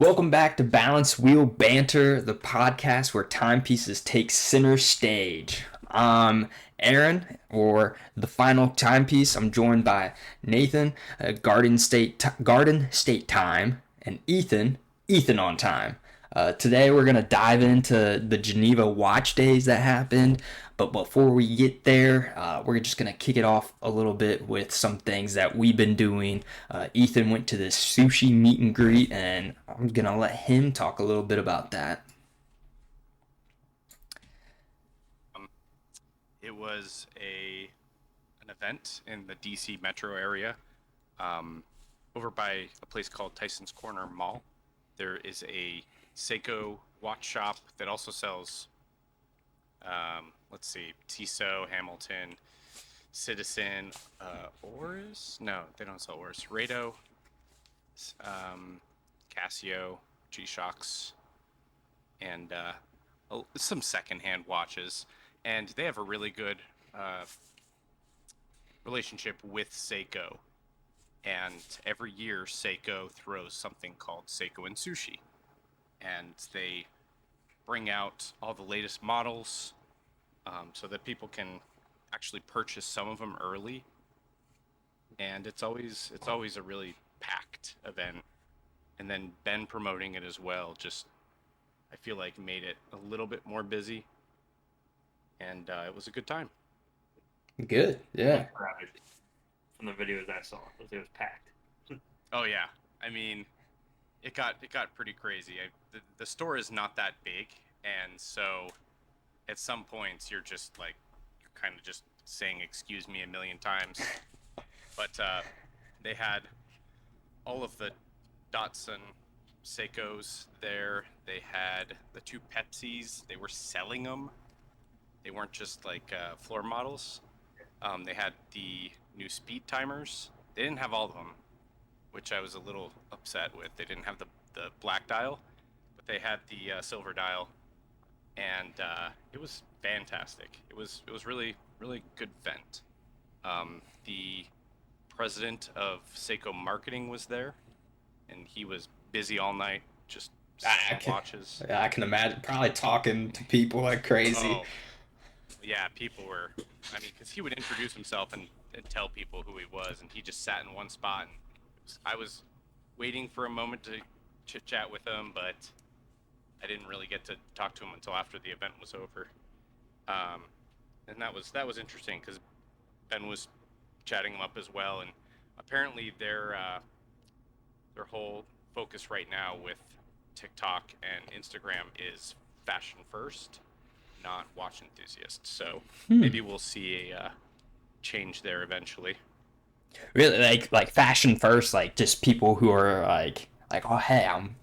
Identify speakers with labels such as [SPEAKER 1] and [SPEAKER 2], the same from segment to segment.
[SPEAKER 1] Welcome back to Balance Wheel Banter, the podcast where timepieces take center stage. I'm Aaron, or the final timepiece. I'm joined by Nathan, Garden State Time, and Ethan on time. Today we're gonna dive into the Geneva Watch Days that happened, but before we get there, we're just gonna kick it off a little bit with some things that we've been doing. Ethan went to this sushi meet and greet, and I'm gonna let him talk a little bit about that.
[SPEAKER 2] Um, it was an event in the DC metro area, um, over by a place called Tyson's Corner Mall. There is a Seiko watch shop that also sells, let's see, Tissot, Hamilton, Citizen, Oris. No, they don't sell Oris. Rado, um, Casio, G-Shocks, and some secondhand watches. And they have a really good uh, relationship with Seiko. And every year, Seiko throws something called Seiko and Sushi. And they bring out all the latest models, so that people can actually purchase some of them early. And it's always a really packed event. And then Ben promoting it as well, just I feel like made it a little bit more busy, and it was a good time.
[SPEAKER 1] Good, yeah.
[SPEAKER 3] Crowded from the videos I saw. It was packed.
[SPEAKER 2] Oh yeah, I mean, it got pretty crazy. The store is not that big, and so at some points you're just like you're kind of just saying "excuse me" a million times. But they had all of the Datsun Seikos there. They had the two Pepsis. They were selling them. They weren't just like floor models. They had the new speed timers. They didn't have all of them, which I was a little upset with. They didn't have the black dial, but they had the silver dial, and it was fantastic. It was really good event. The president of Seiko marketing was there, and he was busy all night just
[SPEAKER 1] I
[SPEAKER 2] selling
[SPEAKER 1] can,
[SPEAKER 2] watches.
[SPEAKER 1] I can imagine probably talking to people like crazy.
[SPEAKER 2] Oh yeah, people were. I mean, because he would introduce himself and tell people who he was, and he just sat in one spot. And I was waiting for a moment to chit chat with him, but I didn't really get to talk to him until after the event was over. Um, and that was interesting because Ben was chatting him up as well, and apparently their whole focus right now with TikTok and Instagram is fashion first, not watch enthusiasts. So
[SPEAKER 1] Hmm.
[SPEAKER 2] maybe we'll see a change there eventually.
[SPEAKER 1] Really, like fashion first, like just people who are oh hey, I'm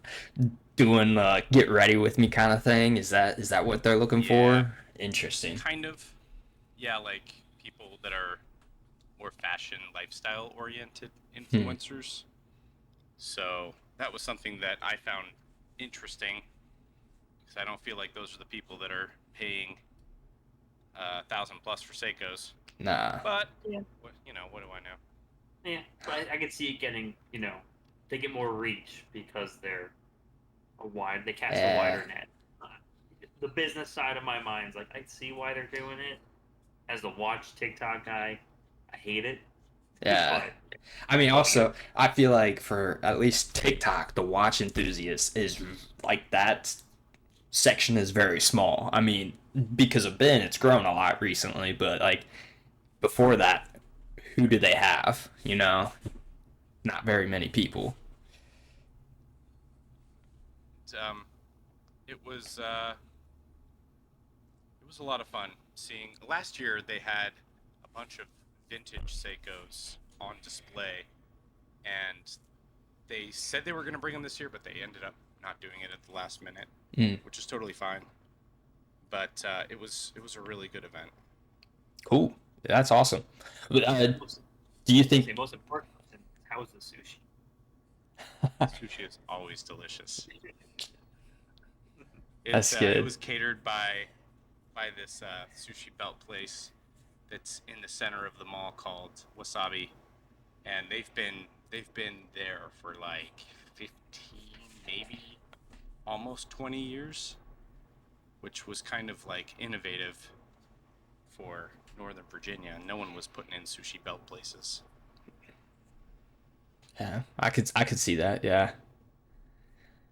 [SPEAKER 1] doing get ready with me kind of thing. Is that what they're looking
[SPEAKER 2] Yeah,
[SPEAKER 1] for? Interesting.
[SPEAKER 2] kind of. Yeah, like people that are more fashion lifestyle oriented
[SPEAKER 1] Hmm.
[SPEAKER 2] influencers. So that was something that I found interesting because I don't feel like those are the people that are paying 1,000 plus for Seikos.
[SPEAKER 1] Nah.
[SPEAKER 2] But
[SPEAKER 3] Yeah.
[SPEAKER 2] what do I know?
[SPEAKER 3] Yeah, but I could see it getting, they get more reach because they cast a
[SPEAKER 1] Yeah.
[SPEAKER 3] wider net. Uh, the business side of my mind's like, I see why they're doing it. As the watch TikTok guy, I hate it,
[SPEAKER 1] Yeah.
[SPEAKER 3] but
[SPEAKER 1] I mean,
[SPEAKER 3] you know,
[SPEAKER 1] also, I feel like for at least TikTok, the watch enthusiast is like that section is very small. I mean, because of Ben, it's grown a lot recently, but like before that, who did they have? Not very many people.
[SPEAKER 2] Um, it was it was a lot of fun seeing. Last year they had a bunch of vintage Seikos on display, and they said they were going to bring them this year, but they ended up not doing it at the last minute,
[SPEAKER 1] Mm,
[SPEAKER 2] which is totally fine. But it was a really good event.
[SPEAKER 1] cool. That's awesome. But,
[SPEAKER 3] yeah,
[SPEAKER 1] do you
[SPEAKER 3] I
[SPEAKER 1] think?
[SPEAKER 3] say most important question is how is the sushi?
[SPEAKER 2] Sushi is always delicious. It
[SPEAKER 1] That's
[SPEAKER 2] it
[SPEAKER 1] good.
[SPEAKER 2] was catered by this sushi belt place that's in the center of the mall called Wasabi, and they've been there for like 15, maybe almost 20 years, which was kind of like innovative for Northern Virginia. No one was putting in sushi belt places.
[SPEAKER 1] Yeah, I could see that. Yeah.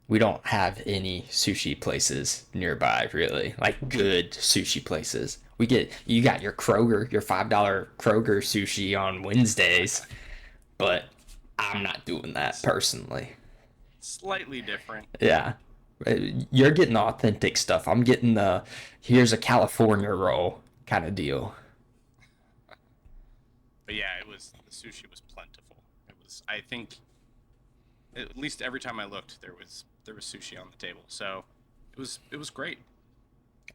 [SPEAKER 1] We don't have any sushi places nearby, really. Like good sushi places. You got your Kroger, your $5 Kroger sushi on Wednesdays, but I'm not doing that personally.
[SPEAKER 2] Slightly different.
[SPEAKER 1] Yeah. You're getting authentic stuff. I'm getting the here's a California roll kind of deal.
[SPEAKER 2] But yeah, the sushi was plentiful. I think at least every time I looked there was sushi on the table. So it was great.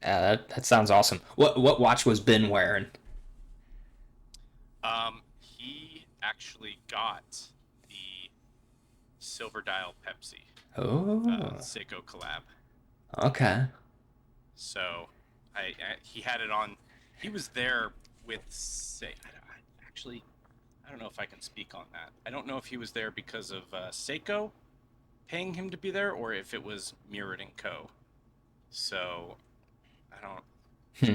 [SPEAKER 1] That sounds awesome. What watch was Ben wearing?
[SPEAKER 2] He actually got the Silver Dial Pepsi
[SPEAKER 1] Oh,
[SPEAKER 2] Seiko collab.
[SPEAKER 1] okay.
[SPEAKER 2] So he had it on. He was there with actually I don't know if I can speak on that. I don't know if he was there because of Seiko paying him to be there or if it was Mirrored and Co. So I don't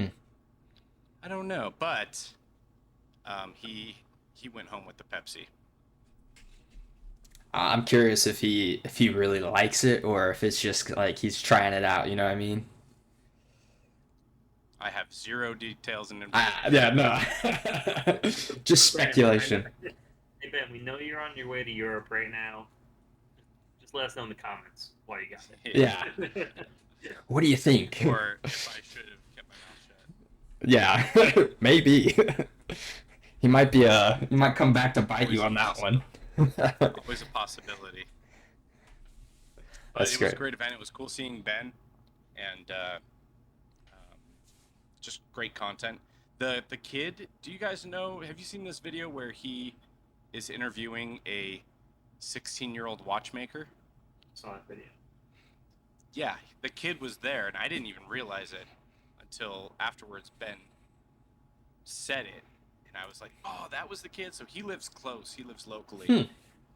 [SPEAKER 1] Hmm.
[SPEAKER 2] I don't know, but he went home with the Pepsi.
[SPEAKER 1] I'm curious if he really likes it or if it's just like he's trying it out. You know what I mean?
[SPEAKER 2] I have zero details and
[SPEAKER 1] Yeah, no. Just speculation.
[SPEAKER 3] Hey Ben, we know you're on your way to Europe right now. Just let us know in the comments why you got it.
[SPEAKER 1] Yeah. What do you think?
[SPEAKER 2] Or if I should have kept my mouth shut.
[SPEAKER 1] Yeah, maybe. He might come back to bite you on that one.
[SPEAKER 2] Always a possibility. But
[SPEAKER 1] That's
[SPEAKER 2] it was
[SPEAKER 1] great.
[SPEAKER 2] a great event. It was cool seeing Ben, and just great content. The kid. Do you guys know? Have you seen this video where he is interviewing a 16-year-old watchmaker?
[SPEAKER 3] Saw that video.
[SPEAKER 2] Yeah, the kid was there, and I didn't even realize it until afterwards. Ben said it, and I was like, "Oh, that was the kid." So he lives close. He lives locally,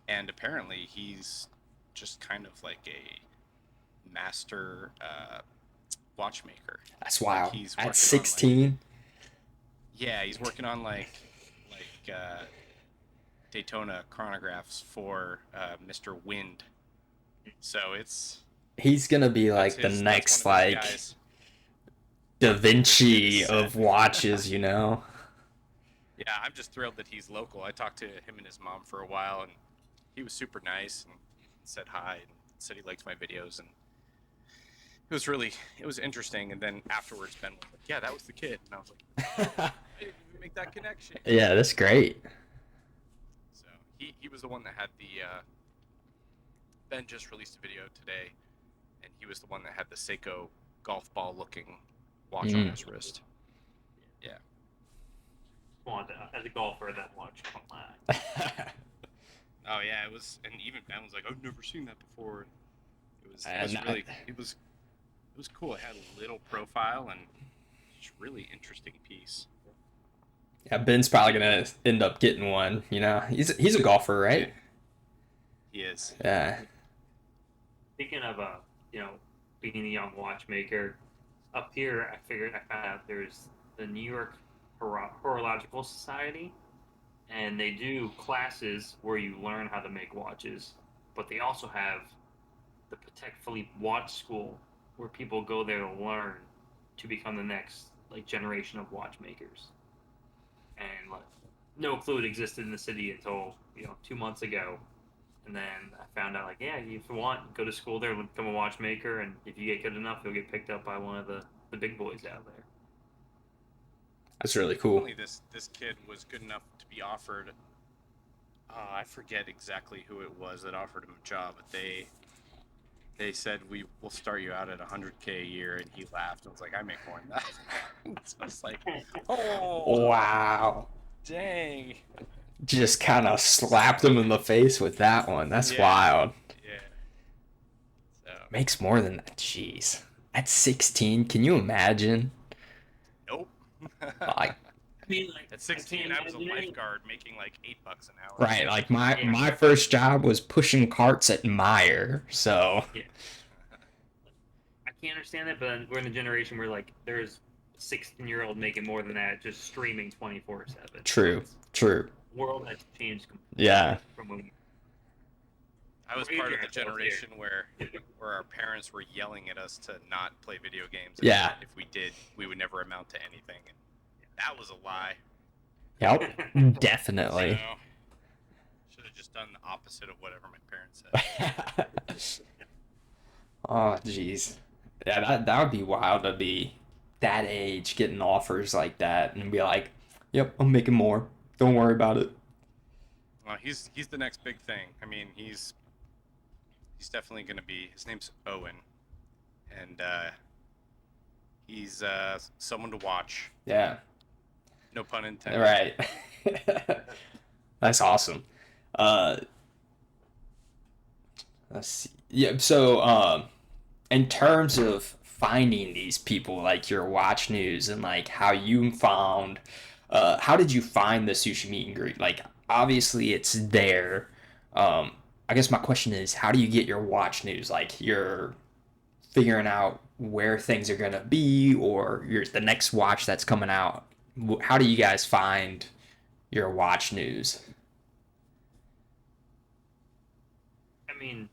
[SPEAKER 2] and apparently he's just kind of like a master watchmaker.
[SPEAKER 1] That's wild.
[SPEAKER 2] He's
[SPEAKER 1] At
[SPEAKER 2] working on,
[SPEAKER 1] 16?
[SPEAKER 2] Yeah, he's working on like Daytona chronographs for Mr. Wind. So
[SPEAKER 1] He's gonna be like the
[SPEAKER 2] that's
[SPEAKER 1] next
[SPEAKER 2] one of his
[SPEAKER 1] like
[SPEAKER 2] guys.
[SPEAKER 1] Da Vinci of watches, you know?
[SPEAKER 2] Yeah, I'm just thrilled that he's local. I talked to him and his mom for a while, and he was super nice and said hi and said he liked my videos, and it was interesting. And then afterwards, Ben was like, "Yeah, that was the kid," and I was like, "I didn't even make that connection."
[SPEAKER 1] Yeah, that's great.
[SPEAKER 2] So he was the one that had the Ben just released a video today, and he was the one that had the Seiko golf ball looking watch on his wrist. Yeah.
[SPEAKER 3] As a golfer, that watch caught my eye.
[SPEAKER 2] Oh yeah, it was, and even Ben was like, "I've never seen that before." It was cool. It had a little profile and just really interesting piece.
[SPEAKER 1] Yeah, Ben's probably gonna end up getting one, you know? He's a golfer, right?
[SPEAKER 2] He is.
[SPEAKER 1] Yeah.
[SPEAKER 3] Speaking of being a young watchmaker, up here I found out there's the New York Horological Society, and they do classes where you learn how to make watches, but they also have the Patek Philippe Watch School where people go there to learn to become the next generation of watchmakers. And no clue it existed in the city until 2 months ago. And then I found out, yeah, if you want, go to school there, become a watchmaker, and if you get good enough, you'll get picked up by one of the big boys out there.
[SPEAKER 1] That's really cool.
[SPEAKER 2] Only this kid was good enough to be offered. I forget exactly who it was that offered him a job, but they said we will start you out at $100K a year, and he laughed and was like, "I make more than that." So I was like, "Oh,
[SPEAKER 1] Wow.
[SPEAKER 2] dang!"
[SPEAKER 1] Just kind of slapped him in the face with that one. That's wild.
[SPEAKER 2] Yeah. So.
[SPEAKER 1] Makes more than that. Jeez. At 16, can you imagine?
[SPEAKER 2] Nope.
[SPEAKER 1] Like,
[SPEAKER 2] At 16, I was a lifeguard making like $8 an hour.
[SPEAKER 1] right, like my first job was pushing carts at Meyer, so
[SPEAKER 3] Yeah. can't understand it. But then we're in a generation where like there's a 16-year-old making more than that just streaming 24/7. So
[SPEAKER 1] True.
[SPEAKER 3] it's
[SPEAKER 1] True.
[SPEAKER 3] world has changed completely
[SPEAKER 1] Yeah.
[SPEAKER 3] from when we
[SPEAKER 2] I was
[SPEAKER 3] were
[SPEAKER 2] part of the
[SPEAKER 3] ourselves here.
[SPEAKER 2] generation where our parents were yelling at us to not play video games, and
[SPEAKER 1] Yeah.
[SPEAKER 2] if we did, we would never amount to anything. And that was a lie.
[SPEAKER 1] Yep. Definitely.
[SPEAKER 2] So should have just done the opposite of whatever my parents said.
[SPEAKER 1] Oh, jeez. Yeah, that would be wild to be that age getting offers like that and be like, "Yep, I'm making more. Don't worry about it."
[SPEAKER 2] Well, he's the next big thing. I mean, he's definitely going to be. His name's Owen, and he's someone to watch.
[SPEAKER 1] Yeah.
[SPEAKER 2] No pun intended.
[SPEAKER 1] Right. That's awesome. Uh, let's see. Yeah. So, in terms of finding these people, like your watch news and like how you found, how did you find the sushi meet and greet? Like, obviously it's there. Um, I guess my question is, how do you get your watch news? Like, you're figuring out where things are gonna be, or the next watch that's coming out. How do you guys find your watch news?
[SPEAKER 3] I mean,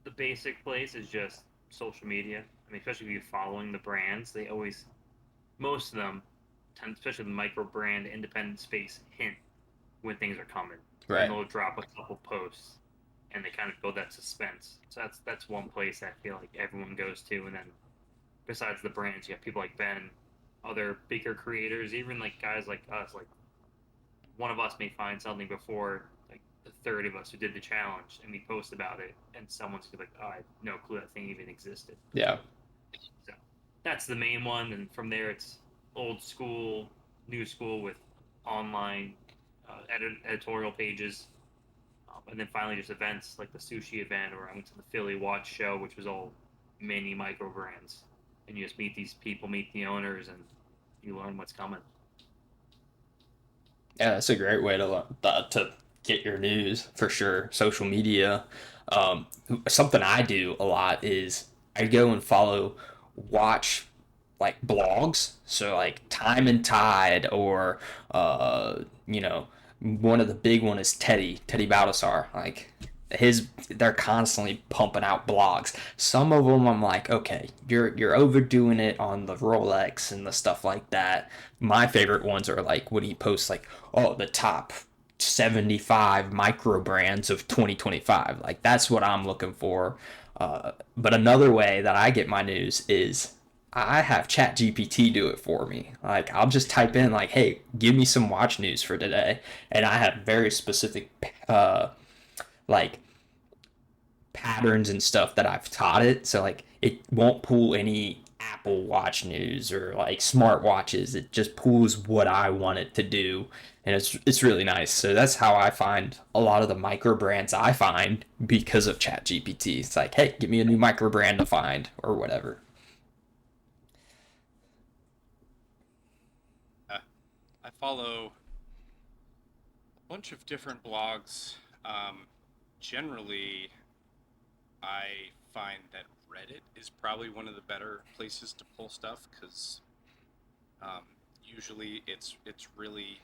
[SPEAKER 3] the basic place is just social media. I mean, especially if you're following the brands, they always, most of them, tend, especially the micro brand independent space, hint when things are coming, and
[SPEAKER 1] Right.
[SPEAKER 3] they'll drop a couple posts, and they kind of build that suspense. So that's one place I feel like everyone goes to, and then besides the brands, you have people like Ben, other bigger creators, even like guys like us, like one of us may find something before like the third of us who did the challenge, and we post about it, and someone's like, "Oh, I had no clue that thing even existed."
[SPEAKER 1] Yeah.
[SPEAKER 3] So that's the main one, and from there it's old school, new school with online editorial pages, and then finally just events like the sushi event, or I went to the Philly Watch Show, which was all mini micro brands, and you just meet these people, meet the owners, and you learn what's coming.
[SPEAKER 1] Yeah, that's a great way to get your news for sure. Social media. Um, Something I do a lot is I go and follow watch like blogs. So like Time and Tide or one of the big one is Teddy Baldassar. Like they're constantly pumping out blogs. Some of them I'm like, okay, you're overdoing it on the Rolex and the stuff like that. My favorite ones are like when he posts like, oh, the top 75 micro brands of 2025. Like that's what I'm looking for. But another way that I get my news is I have ChatGPT do it for me. Like I'll just type in like, "Hey, give me some watch news for today," and I have very specific like patterns and stuff that I've taught it. So like it won't pull any Apple Watch news or like smart watches. It just pulls what I want it to do, and it's really nice. So that's how I find a lot of the micro brands I find because of ChatGPT. It's like, hey, give me a new micro brand to find or whatever.
[SPEAKER 2] Uh, I follow a bunch of different blogs. Um, Generally, I find that Reddit is probably one of the better places to pull stuff because um, usually it's really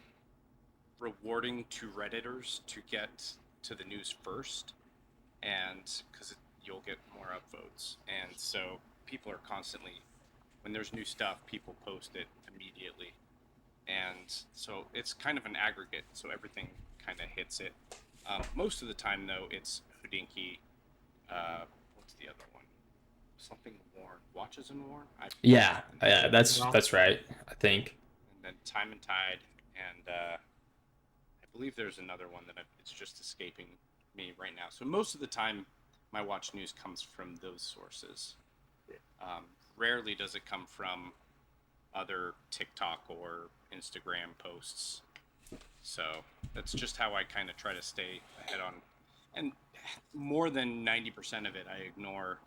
[SPEAKER 2] rewarding to Redditors to get to the news first, and because you'll get more upvotes, and so people are constantly when there's new stuff, people post it immediately, and so it's kind of an aggregate, so everything kind of hits it. Most of the time, though, it's Houdinki. Uh, what's the other one? Something worn. Watches and worn. I forget.
[SPEAKER 1] Yeah, yeah, that's right. I think.
[SPEAKER 2] And then Time and Tide, and I believe there's another one that it's just escaping me right now. So most of the time, my watch news comes from those sources. Um, Rarely does it come from other TikTok or Instagram posts. So that's just how I kind of try to stay ahead on. And more than 90% of it, I ignore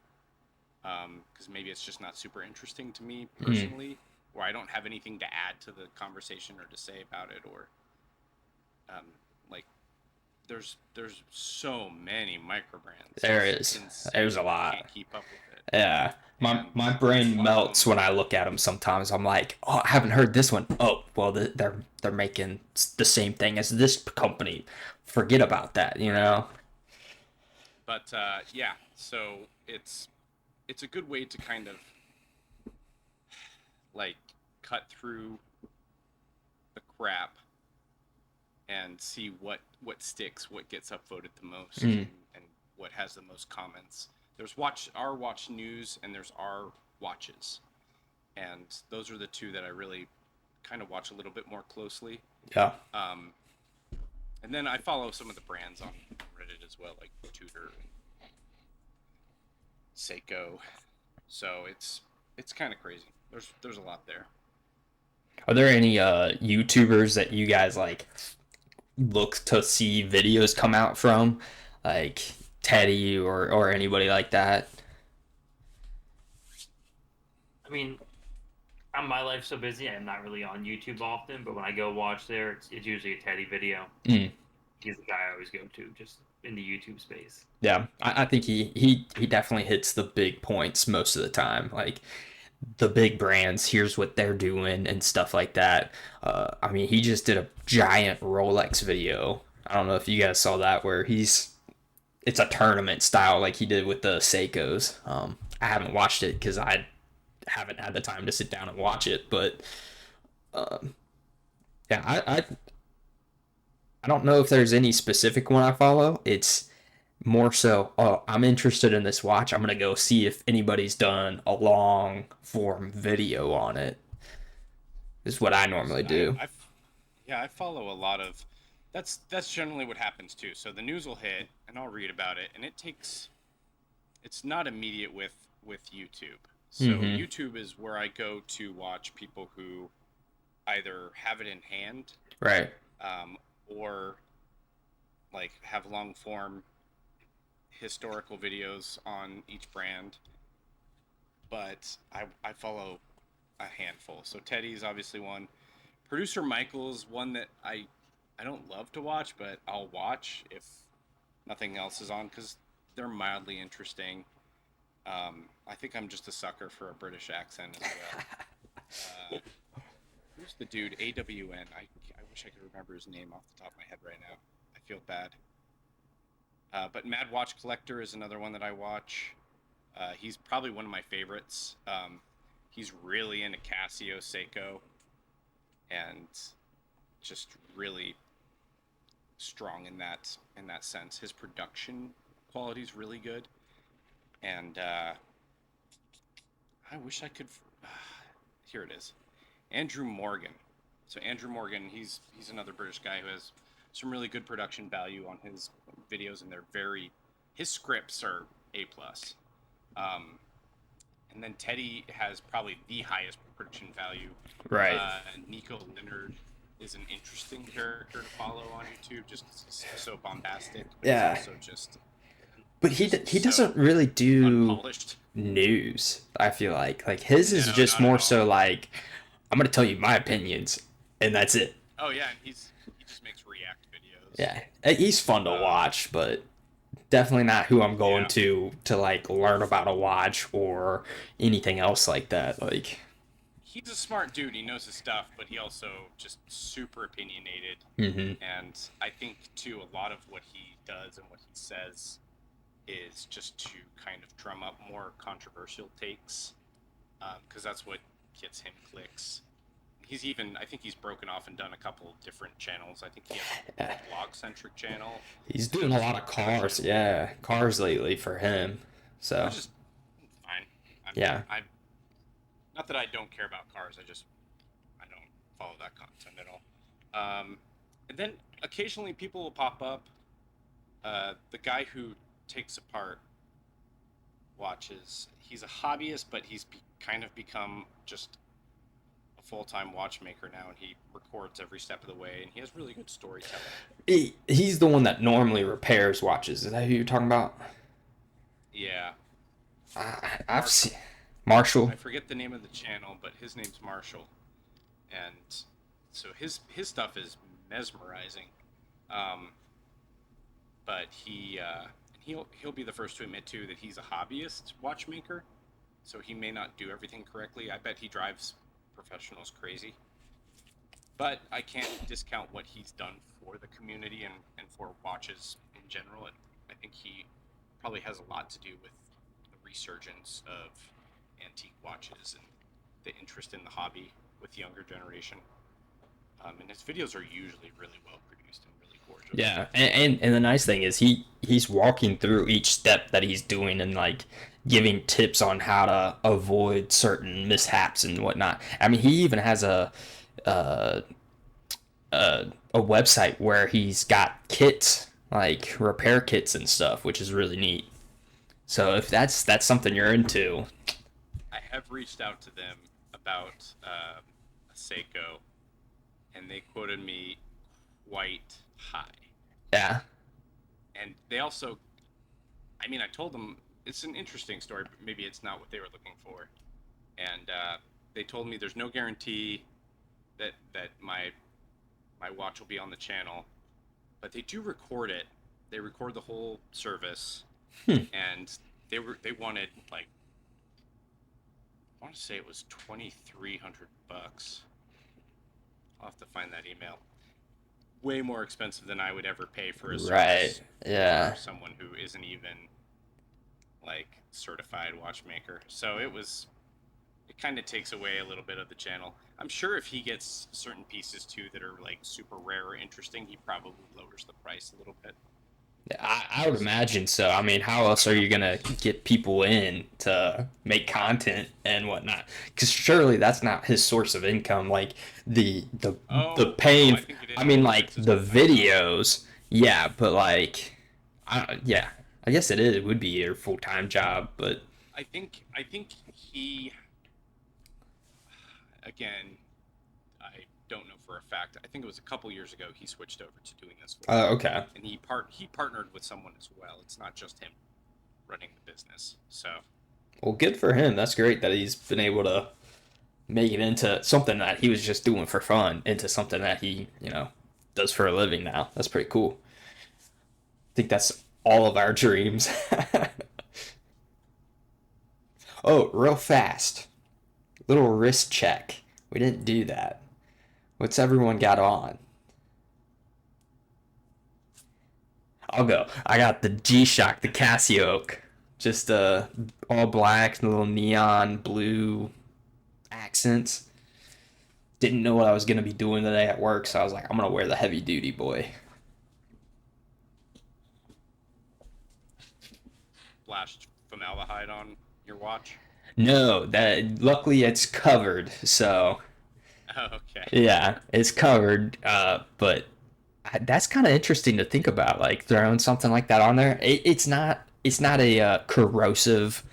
[SPEAKER 2] because maybe it's just not super interesting to me
[SPEAKER 1] Mm.
[SPEAKER 2] personally, or I don't have anything to add to the conversation or to say about it, or um, like there's so many micro brands.
[SPEAKER 1] There
[SPEAKER 2] It's
[SPEAKER 1] is.
[SPEAKER 2] insane.
[SPEAKER 1] There's a
[SPEAKER 2] I
[SPEAKER 1] lot.
[SPEAKER 2] can't keep up with it.
[SPEAKER 1] Yeah.
[SPEAKER 2] And
[SPEAKER 1] My
[SPEAKER 2] a
[SPEAKER 1] brain
[SPEAKER 2] lot of
[SPEAKER 1] melts
[SPEAKER 2] them,
[SPEAKER 1] when I look at them. Sometimes I'm like, oh, I haven't heard this one. Oh, well, they're making the same thing as this company. Forget about that, you
[SPEAKER 2] right.
[SPEAKER 1] know?
[SPEAKER 2] But yeah, so it's a good way to kind of like cut through the crap and see what sticks, what gets upvoted the most,
[SPEAKER 1] Mm.
[SPEAKER 2] and what has the most comments. There's watch news, and there's our watches, and those are the two that I really kind of watch a little bit more closely.
[SPEAKER 1] Yeah.
[SPEAKER 2] Um, and then I follow some of the brands on Reddit as well, like Tudor and Seiko. So it's kind of crazy. There's a lot there.
[SPEAKER 1] Are there any YouTubers that you guys like look to see videos come out from, like Teddy or anybody like that?
[SPEAKER 3] I mean, my life's so busy, I'm not really on YouTube often. But when I go watch there, it's usually a Teddy video.
[SPEAKER 1] Mm.
[SPEAKER 3] He's the guy I always go to, just in the YouTube space.
[SPEAKER 1] Yeah, I think he definitely hits the big points most of the time. Like the big brands, here's what they're doing and stuff like that. I mean, he just did a giant Rolex video. I don't know if you guys saw that, where it's a tournament style like he did with the Seikos. I haven't watched it because I haven't had the time to sit down and watch it, but yeah, I don't know if there's any specific one I follow. It's more so, oh, I'm interested in this watch. I'm gonna go see if anybody's done a long form video on it. Is what I normally do.
[SPEAKER 2] Yeah, I follow a lot of. That's generally what happens too. So the news will hit, and I'll read about it, and it's not immediate with YouTube. So
[SPEAKER 1] Mm-hmm.
[SPEAKER 2] YouTube is where I go to watch people who either have it in hand,
[SPEAKER 1] Right.
[SPEAKER 2] or like have long form historical videos on each brand. But I follow a handful. So Teddy's obviously one. Producer Michael's one that I don't love to watch, but I'll watch if nothing else is on because they're mildly interesting. I think I'm just a sucker for a British accent as well. Who's the dude? AWN. I wish I could remember his name off the top of my head right now. I feel bad. But Mad Watch Collector is another one that I watch. He's probably one of my favorites. He's really into Casio Seiko and just really strong in that sense. His production quality is really good, and I wish I could. Here it is, Andrew Morgan. So Andrew Morgan, he's another British guy who has some really good production value on his videos, and they're very. His scripts are A plus. Um, and then Teddy has probably the highest production value.
[SPEAKER 1] Right.
[SPEAKER 2] Nico Leonard is an interesting character to follow on YouTube, just 'cause he's so bombastic, but he's
[SPEAKER 1] Yeah.
[SPEAKER 2] also just
[SPEAKER 1] But he doesn't
[SPEAKER 2] so
[SPEAKER 1] really do
[SPEAKER 2] unpolished.
[SPEAKER 1] news. I feel like his is
[SPEAKER 2] No,
[SPEAKER 1] just
[SPEAKER 2] not at
[SPEAKER 1] more
[SPEAKER 2] all.
[SPEAKER 1] so like, I'm gonna tell you my opinions, and that's it.
[SPEAKER 2] Oh yeah, and he just makes react videos.
[SPEAKER 1] Yeah, he's fun to
[SPEAKER 2] Um,
[SPEAKER 1] watch, but definitely not who I'm going
[SPEAKER 2] yeah,
[SPEAKER 1] to like learn about a watch or anything else like that. Like,
[SPEAKER 2] he's a smart dude. He knows his stuff, but he also just super opinionated.
[SPEAKER 1] hmm
[SPEAKER 2] And I think too, a lot of what he does and what he says is just to kind of drum up more controversial takes, because that's what gets him clicks. I think he's broken off and done a couple different channels. I think he has a blog centric channel,
[SPEAKER 1] he's
[SPEAKER 2] and
[SPEAKER 1] doing
[SPEAKER 2] then
[SPEAKER 1] a
[SPEAKER 2] a
[SPEAKER 1] lot of
[SPEAKER 2] sports channel,
[SPEAKER 1] cars. Yeah, cars lately for him. So
[SPEAKER 2] which is fine. I mean,
[SPEAKER 1] yeah,
[SPEAKER 2] I not that I don't care about cars. I don't follow that content at all. And then occasionally people will pop up. The guy who takes apart watches, he's a hobbyist, but kind of become just a full-time watchmaker now, and he records every step of the way, and he has really good storytelling.
[SPEAKER 1] he's the one that normally repairs watches. Is that who you're talking about?
[SPEAKER 2] Yeah,
[SPEAKER 1] I've
[SPEAKER 2] Marshall.
[SPEAKER 1] seen Marshall.
[SPEAKER 2] I forget the name of the channel, but his name's Marshall, and so his stuff is mesmerizing. Um, but he'll be the first to admit too that he's a hobbyist watchmaker, so he may not do everything correctly. I bet he drives professionals crazy, but I can't discount what he's done for the community and for watches in general. And I think he probably has a lot to do with the resurgence of antique watches and the interest in the hobby with the younger generation. And his videos are usually really well produced and really gorgeous.
[SPEAKER 1] Yeah, and the nice thing is he's walking through each step that he's doing and like giving tips on how to avoid certain mishaps and whatnot. I mean, he even has uh, a website where he's got kits like repair kits and stuff, which is really neat. So if that's something you're into,
[SPEAKER 2] I have reached out to them about a Seiko, and they quoted me quite high.
[SPEAKER 1] yeah,
[SPEAKER 2] And they also, I mean, I told them it's an interesting story, but maybe it's not what they were looking for. And they told me there's no guarantee that my watch will be on the channel, but they do record it. They record the whole service, and they wanted like I want to say it was $2,300. I'll have to find that email. Way more expensive than I would ever pay for a
[SPEAKER 1] right,
[SPEAKER 2] service
[SPEAKER 1] yeah.
[SPEAKER 2] for someone who isn't even like certified watchmaker. So it kind of takes away a little bit of the channel. I'm sure if he gets certain pieces too that are like super rare or interesting, he probably lowers the price a little bit.
[SPEAKER 1] I would imagine so. I mean, how else are you gonna get people in to make content and whatnot? Because surely that's not his source of income. Like the
[SPEAKER 2] Oh no,
[SPEAKER 1] paying.
[SPEAKER 2] I think it
[SPEAKER 1] I
[SPEAKER 2] is.
[SPEAKER 1] mean,
[SPEAKER 2] I think
[SPEAKER 1] like
[SPEAKER 2] it's his
[SPEAKER 1] the
[SPEAKER 2] full-time job.
[SPEAKER 1] videos. Yeah, but like, yeah. I guess it is. It would be your full time job, but
[SPEAKER 2] I think he again. I don't know for a fact. I think it was a couple years ago he switched over to doing this full time,
[SPEAKER 1] okay.
[SPEAKER 2] and he partnered with someone as well. It's not just him running the business. So
[SPEAKER 1] Well, good for him. That's great that he's been able to make it into something that he was just doing for fun into something that he does for a living now. That's pretty cool. I think that's all of our dreams. Oh, real fast. Little wrist check. We didn't do that. What's everyone got on? I'll go. I got the G-Shock, the Casio. Just all black, little neon blue accents. Didn't know what I was gonna be doing today at work, so I was like, I'm gonna wear the heavy duty boy.
[SPEAKER 2] splashed formaldehyde on your watch.
[SPEAKER 1] No, that luckily it's covered, so
[SPEAKER 2] Oh, okay.
[SPEAKER 1] yeah, it's covered. But that's kind of interesting to think about, like throwing something like that on there. It's not a corrosive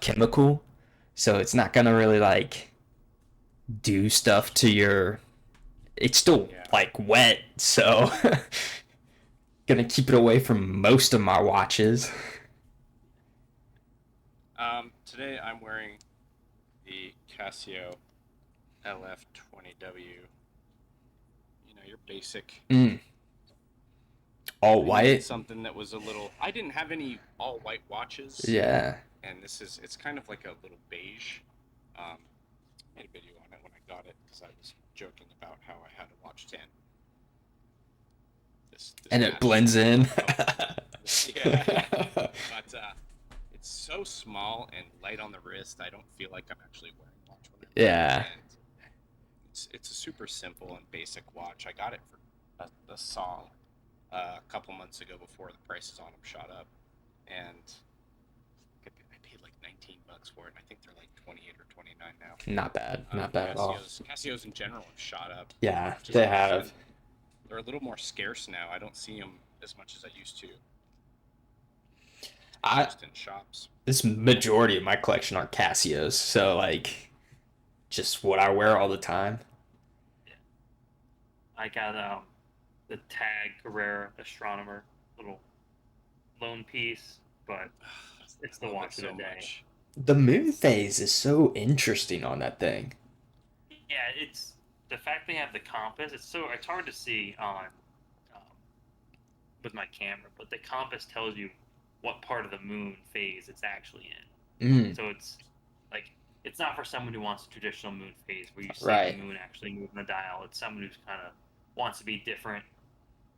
[SPEAKER 1] chemical, so it's not gonna really like do stuff to your. It's still
[SPEAKER 2] Yeah.
[SPEAKER 1] like wet, so gonna keep it away from most of my watches.
[SPEAKER 2] Today I'm wearing the Casio LF20W. You know, your basic.
[SPEAKER 1] Mm, all
[SPEAKER 2] I needed
[SPEAKER 1] white.
[SPEAKER 2] something that was a little. I didn't have any all white watches,
[SPEAKER 1] Yeah.
[SPEAKER 2] and it's kind of like a little beige. Um, made a video on it when I got it because I was joking about how I had a watch tan. This
[SPEAKER 1] And it
[SPEAKER 2] matches
[SPEAKER 1] blends in.
[SPEAKER 2] yeah, but it's so small and light on the wrist. I don't feel like I'm actually wearing a watch when I wear it,
[SPEAKER 1] Yeah.
[SPEAKER 2] and it's a super simple and basic watch. I got it for a song a couple months ago before the prices on them shot up, and I paid like $19 for it. And I think they're like 28 or 29 now.
[SPEAKER 1] Not bad. Not bad at all.
[SPEAKER 2] Casios in general have shot up,
[SPEAKER 1] Yeah,
[SPEAKER 2] which is
[SPEAKER 1] they
[SPEAKER 2] awesome.
[SPEAKER 1] have.
[SPEAKER 2] They're a little more scarce now. I don't see them as much as I used to,
[SPEAKER 1] I
[SPEAKER 2] just in shops.
[SPEAKER 1] this majority of my collection are Casios, so like just what I wear all the time.
[SPEAKER 3] I got the Tag Carrera Astronomer little lone piece, but it's
[SPEAKER 2] I
[SPEAKER 3] the
[SPEAKER 2] love it
[SPEAKER 3] watch of
[SPEAKER 2] so
[SPEAKER 3] the day.
[SPEAKER 2] much.
[SPEAKER 1] The moon phase is so interesting on that thing.
[SPEAKER 3] Yeah, it's the fact they have the compass. It's hard to see on um, with my camera, but the compass tells you what part of the moon phase it's actually in.
[SPEAKER 1] Mm,
[SPEAKER 3] So it's like it's not for someone who wants a traditional moon phase where you see the
[SPEAKER 1] right.
[SPEAKER 3] moon actually moving the dial. It's someone who's kind of wants to be different.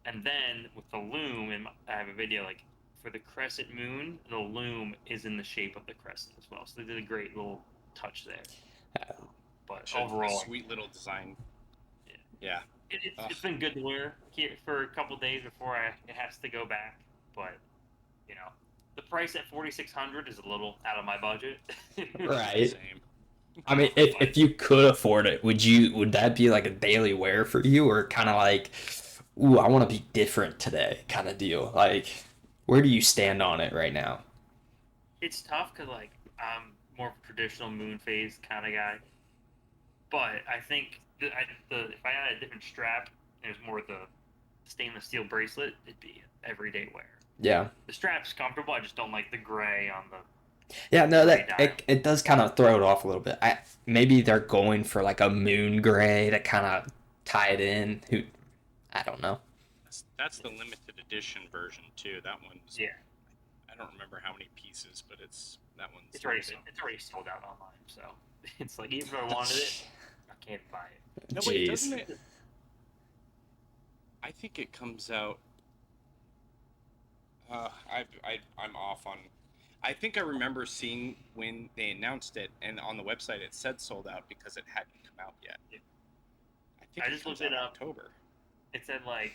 [SPEAKER 3] And then with the loom, and I have a video like for the crescent moon, the loom is in the shape of the crescent as well. So they did a great little touch there. But
[SPEAKER 2] Such a
[SPEAKER 3] overall,
[SPEAKER 2] sweet little design.
[SPEAKER 3] yeah,
[SPEAKER 2] Yeah. Ugh.
[SPEAKER 3] it's been good to wear here for a couple days before it has to go back. But you know, the price at 4,600 is a little out of my budget.
[SPEAKER 1] Right.
[SPEAKER 2] Same.
[SPEAKER 1] I mean,
[SPEAKER 3] But
[SPEAKER 1] if you could afford it, would that be like a daily wear for you, or kind of like, ooh, I want to be different today kind of deal? Like, where do you stand on it right now?
[SPEAKER 3] it's tough because like I'm more of a traditional moon phase kind of guy. But I think if I had a different strap, and it was more the stainless steel bracelet, it'd be everyday wear.
[SPEAKER 1] Yeah.
[SPEAKER 3] The strap's comfortable. I just don't like the gray on the
[SPEAKER 1] Yeah, no,
[SPEAKER 3] gray
[SPEAKER 1] that
[SPEAKER 3] dial.
[SPEAKER 1] it does kind of throw it off a little bit. Maybe they're going for like a moon gray to kind of tie it in. Who I don't know.
[SPEAKER 2] That's the limited edition version too. That one's
[SPEAKER 3] Yeah,
[SPEAKER 2] I don't remember how many pieces, but that one's awesome.
[SPEAKER 3] it's already sold out online. So it's like even if I wanted it, I can't buy it.
[SPEAKER 2] No, wait, doesn't
[SPEAKER 1] Jeez.
[SPEAKER 2] it? I think it comes out. I'm off on. I think I remember seeing when they announced it, and on the website it said sold out because it hadn't come out yet. I think
[SPEAKER 3] I
[SPEAKER 2] it
[SPEAKER 3] just
[SPEAKER 2] comes
[SPEAKER 3] looked
[SPEAKER 2] out
[SPEAKER 3] it
[SPEAKER 2] in
[SPEAKER 3] up.
[SPEAKER 2] October.
[SPEAKER 3] It said like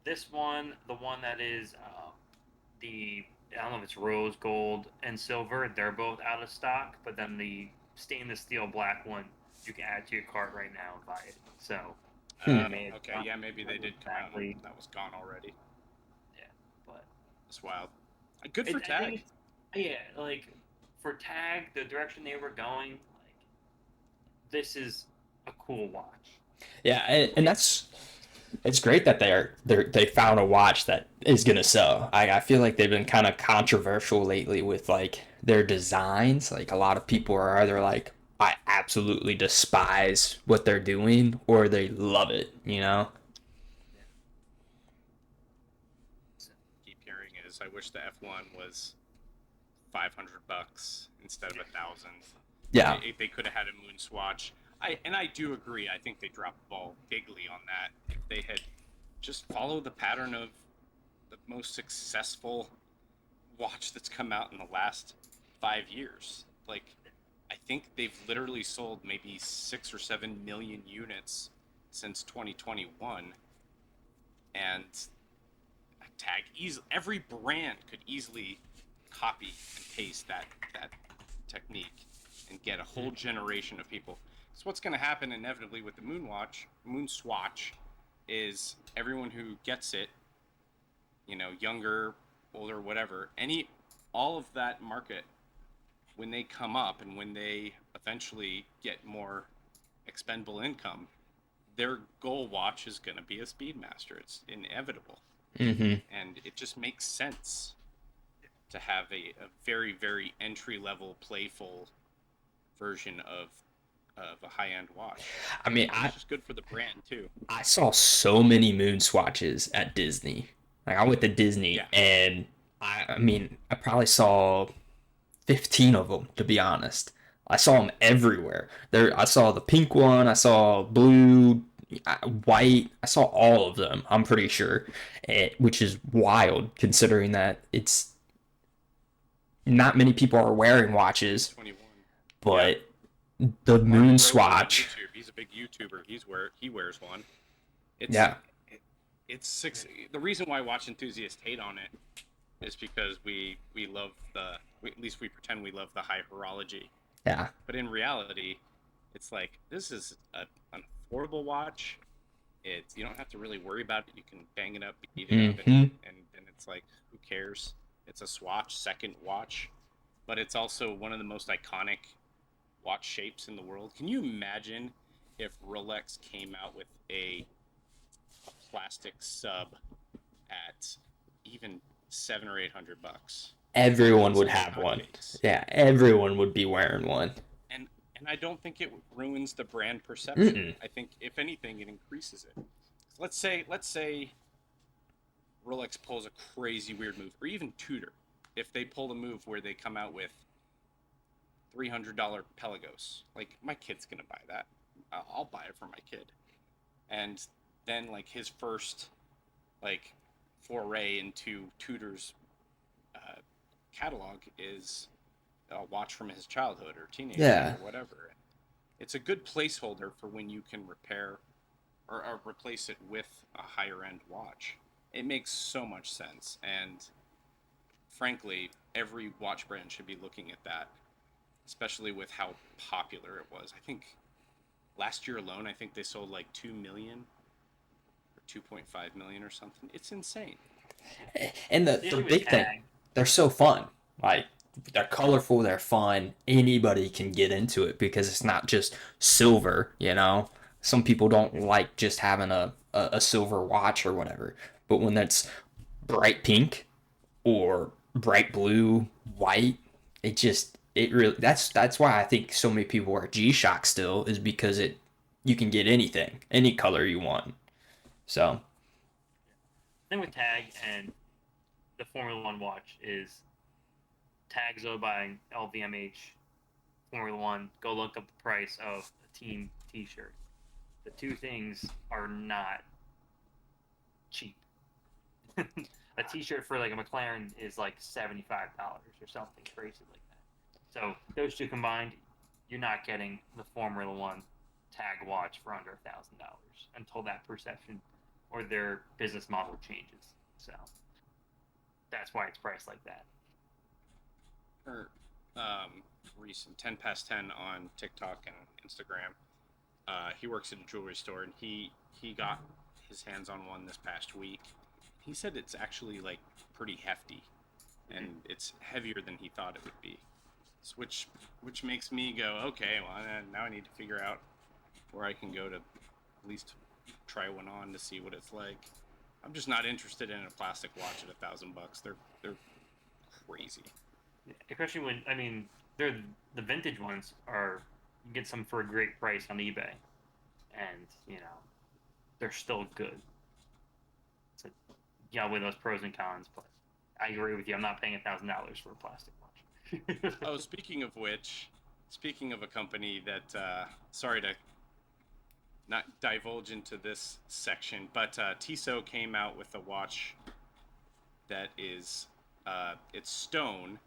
[SPEAKER 3] this one, the one that is the I don't know if it's rose gold and silver. They're both out of stock, but then the stainless steel black one you can add to your cart right now and buy it. So
[SPEAKER 1] Hmm.
[SPEAKER 3] they may have
[SPEAKER 2] Okay,
[SPEAKER 3] not
[SPEAKER 2] yeah, maybe they did come out and
[SPEAKER 3] exactly,
[SPEAKER 2] that was gone already.
[SPEAKER 3] yeah, but
[SPEAKER 2] That's wild. Good for
[SPEAKER 3] I think
[SPEAKER 2] Tag.
[SPEAKER 3] it's yeah, like for tag the direction they were going, like this is a cool watch.
[SPEAKER 1] Yeah, and
[SPEAKER 3] It's
[SPEAKER 1] that's it's great that they found a watch that is gonna sell. I feel like they've been kind of controversial lately with like their designs. Like a lot of people are either like I absolutely despise what they're doing or they love it, you know?
[SPEAKER 3] yeah, so,
[SPEAKER 2] Keep hearing is I wish the F1 was $500 instead of 1,000.
[SPEAKER 1] Yeah.
[SPEAKER 2] They could have had a moon swatch. I do agree. I think they dropped the ball bigly on that. If they had just followed the pattern of the most successful watch that's come out in the last 5 years, like I think they've literally sold maybe 6 or 7 million units since 2021, and tag easily every brand could easily copy and paste that technique and get a whole generation of people. So what's going to happen inevitably with the moon swatch, is everyone who gets it, younger, older, whatever, all of that market, when they come up and when they eventually get more expendable income, their goal watch is going to be a Speedmaster. It's inevitable,
[SPEAKER 1] Mm-hmm.
[SPEAKER 2] and it just makes sense to have a very very entry level playful version of a high end watch.
[SPEAKER 1] I mean,
[SPEAKER 2] And it's just good for the brand too.
[SPEAKER 1] I saw so many moon swatches at Disney. Like I went to Disney
[SPEAKER 2] Yeah.
[SPEAKER 1] and I mean, I probably saw 15 of them to be honest. I saw them everywhere. There I saw the pink one, I saw blue, white. I saw all of them. I'm pretty sure. Which is wild considering that it's not many people are wearing watches,
[SPEAKER 2] 2021. Yeah.
[SPEAKER 1] but the
[SPEAKER 2] Marty
[SPEAKER 1] moon
[SPEAKER 2] Rose on
[SPEAKER 1] swatch.
[SPEAKER 2] YouTube. He's a big YouTuber. He wears one. It's
[SPEAKER 1] Yeah.
[SPEAKER 2] it's six. The reason why watch enthusiasts hate on it is because we love at least we pretend we love the high horology.
[SPEAKER 1] Yeah.
[SPEAKER 2] But in reality, it's like this is an affordable watch. It's you don't have to really worry about it. You can bang it up, beat it up,
[SPEAKER 1] Mhm.
[SPEAKER 2] and then it's like who cares? It's a swatch, second watch, but it's also one of the most iconic watch shapes in the world. Can you imagine if Rolex came out with a plastic sub at even $700 or $800?
[SPEAKER 1] Everyone
[SPEAKER 2] It's
[SPEAKER 1] would
[SPEAKER 2] an
[SPEAKER 1] have
[SPEAKER 2] iconic
[SPEAKER 1] one.
[SPEAKER 2] case,
[SPEAKER 1] Yeah, everyone would be wearing one.
[SPEAKER 2] and I don't think it ruins the brand perception.
[SPEAKER 1] Mm-mm.
[SPEAKER 2] I think if anything, it increases it. Let's say Rolex pulls a crazy weird move, or even Tudor, if they pull a move where they come out with $300 Pelagos. Like, my kid's gonna buy that. I'll buy it for my kid. And then, like, his first, like, foray into Tudor's uh, catalog is a watch from his childhood or teenagehood
[SPEAKER 1] Yeah.
[SPEAKER 2] or whatever. It's a good placeholder for when you can repair or replace it with a higher end watch. It makes so much sense, and frankly, every watch brand should be looking at that, especially with how popular it was. I think last year alone, I think they sold like 2 million or 2.5 million or something. It's insane.
[SPEAKER 1] And
[SPEAKER 3] The
[SPEAKER 1] the
[SPEAKER 3] issue with
[SPEAKER 1] big thing,
[SPEAKER 3] tag,
[SPEAKER 1] they're so fun. Like they're colorful, they're fun. Anybody can get into it because it's not just silver, you know. Some people don't like just having a silver watch or whatever. But when that's bright pink or bright blue, white, it really that's why I think so many people wear G-Shock still is because it you can get anything, any color you want. So,
[SPEAKER 3] thing with tag and the Formula One watch is tags owned by LVMH, Formula One. Go look up the price of a team T-shirt. The two things are not cheap. A T-shirt for like a McLaren is like $75 or something crazy like that. So those two combined, you're not getting the Formula One tag watch for under $1,000 until that perception or their business model changes. So that's why it's priced like that.
[SPEAKER 2] Or recent 10 past 10 on TikTok and Instagram. He works at a jewelry store, and he got his hands on one this past week. He said it's actually like pretty hefty, and it's heavier than he thought it would be. Which makes me go, okay, well now I need to figure out where I can go to at least try one on to see what it's like. I'm just not interested in a plastic watch at $1,000. They're crazy.
[SPEAKER 3] Especially when they're the vintage ones are you get some for a great price on eBay, and they're still good. So with those pros and cons, but I agree with you. I'm not paying $1,000 for a plastic watch.
[SPEAKER 2] Oh, speaking of which, speaking of a company that, sorry to not divulge into this section, but Tissot came out with a watch that is, it's stone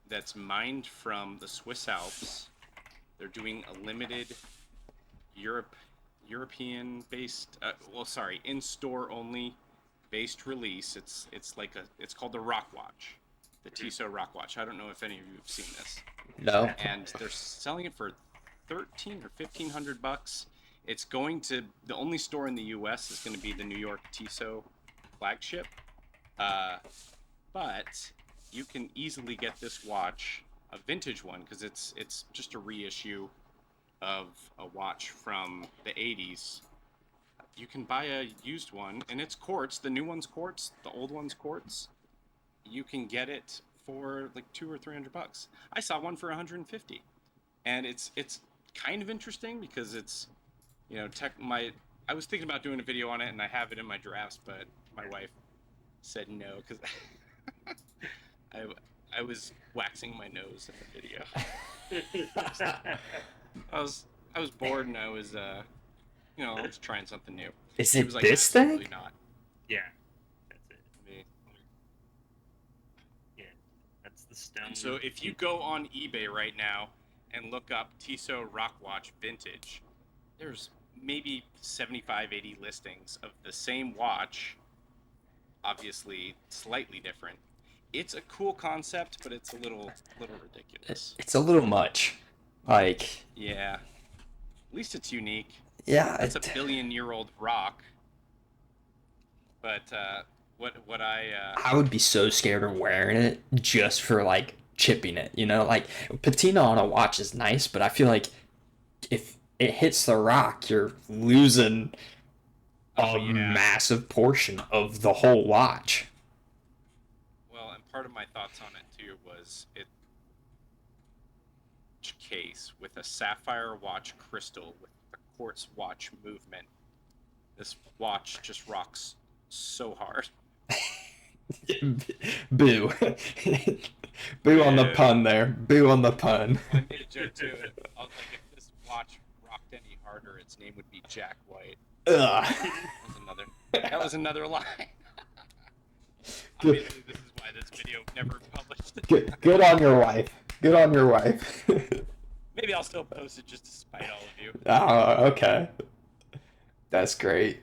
[SPEAKER 2] that's mined from the Swiss Alps. They're doing a limited European based, in store only based release. It's called the Rock Watch, the Tissot Rock Watch. I don't know if any of you have seen this.
[SPEAKER 1] no.
[SPEAKER 2] And they're selling it for 13 or 1,500 bucks. It's going to the only store in the U.S. is going to be the New York Tissot flagship, but you can easily get this watch, a vintage one, because it's just a reissue of a watch from the 80s. You can buy a used one, and it's quartz. The new one's quartz. The old one's quartz. You can get it for like 200 or 300 bucks. I saw one for 150, and it's kind of interesting because it's I was thinking about doing a video on it, and I have it in my drafts, but my wife said no because I was waxing my nose in the video. I was bored, and I was I was trying something new.
[SPEAKER 1] Is
[SPEAKER 2] She
[SPEAKER 1] it
[SPEAKER 2] was like,
[SPEAKER 1] this
[SPEAKER 2] absolutely
[SPEAKER 1] thing?
[SPEAKER 2] not.
[SPEAKER 3] Yeah, that's it.
[SPEAKER 2] Me.
[SPEAKER 3] Yeah, that's the stone.
[SPEAKER 2] So if you go on eBay right now and look up Tissot Rock Watch Vintage, there's maybe 75, 80 listings of the same watch, obviously slightly different. It's a cool concept, but it's a little ridiculous.
[SPEAKER 1] It's a little much. Like,
[SPEAKER 2] Yeah. At least it's unique.
[SPEAKER 1] yeah,
[SPEAKER 2] That's a billion-year-old rock. But what
[SPEAKER 1] I would be so scared of wearing it just for like chipping it, you know? Like patina on a watch is nice, but I feel like if it hits the rock, you're losing
[SPEAKER 2] oh
[SPEAKER 1] a
[SPEAKER 2] yeah.
[SPEAKER 1] massive portion of the whole watch.
[SPEAKER 2] Well, and part of my thoughts on it too was it case with a sapphire watch crystal with a quartz watch movement. This watch just rocks so hard.
[SPEAKER 1] Boo. Boo on the
[SPEAKER 2] Yeah.
[SPEAKER 1] pun there. Boo on the pun.
[SPEAKER 2] I made a joke too. I was like, if this watch rocked any harder, its name would be Jack White.
[SPEAKER 1] Ugh.
[SPEAKER 2] That was another line.
[SPEAKER 1] Good.
[SPEAKER 2] Obviously, this is why this video never published.
[SPEAKER 1] Good on your wife. Good on your wife.
[SPEAKER 2] Maybe I'll still post it just to spite all of you.
[SPEAKER 1] Oh, okay. That's great.